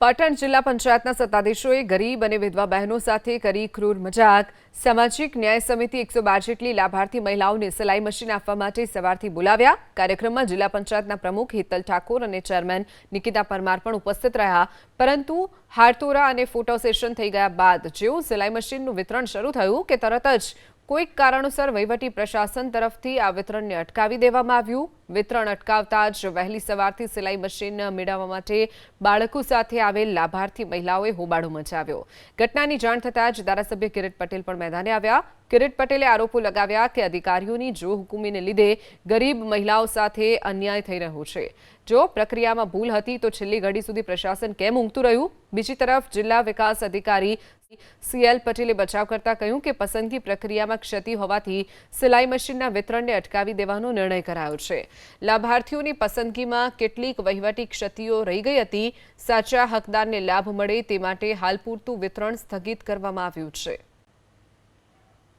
પાટણ જિલ્લા પંચાયતના સત્તાધીશોએ ગરીબ અને વિધવા બહેનો સાથે કરી ક્રૂર મજાક। સામાજિક ન્યાય સમિતિ 112 જેટલી લાભાર્થી મહિલાઓને સિલાઈ મશીન આપવા માટે સવારથી બોલાવ્યા। કાર્યક્રમમાં જિલ્લા પંચાયતના પ્રમુખ હિતલ ઠાકોર અને ચેરમેન નિકિતા પરમાર પણ ઉપસ્થિત રહ્યા, પરંતુ હાડતોરા અને ફોટો સેશન થઈ ગયા બાદ જેવું સિલાઈ મશીનનું વિતરણ શરૂ થયું કે તરત જ કોઈક કારણોસર વહીવટી પ્રશાસન તરફથી આ વિતરણને અટકાવી દેવામાં આવ્યું। વિતરણ અટકાવતા જ વહેલી સવારથી સિલાઈ મશીન મેળવવા માટે બાળકો સાથે આવેલ લાભાર્થી મહિલાઓએ હોબાળો મચાવ્યો। ઘટનાની જાણ થતાં જ ધારાસભ્ય કિરીટ પટેલ પણ મેદાને આવ્યા। કિરીટ પટેલે આરોપો લગાવ્યા કે અધિકારીઓની જો હુકુમીને લીધે ગરીબ મહિલાઓ સાથે અન્યાય થઈ રહ્યો છે। જો પ્રક્રિયામાં ભૂલ હતી તો છેલ્લી ઘડી સુધી પ્રશાસન કેમ ઊંઘતું રહ્યું? બીજી તરફ જિલ્લા વિકાસ અધિકારી CL પટેલે બચાવ કરતા કહ્યું કે પસંદગી પ્રક્રિયામાં ક્ષતિ હોવાથી સિલાઈ મશીનના વિતરણને અટકાવી દેવાનો નિર્ણય કરાયો છે। લાભાર્થીઓની પસંદગીમાં કેટલીક વહીવટી ક્ષતિઓ રહી ગઈ હતી। સાચા હકદારને લાભ મળે તે માટે હાલ પૂરતું વિતરણ સ્થગિત કરવામાં આવ્યું છે।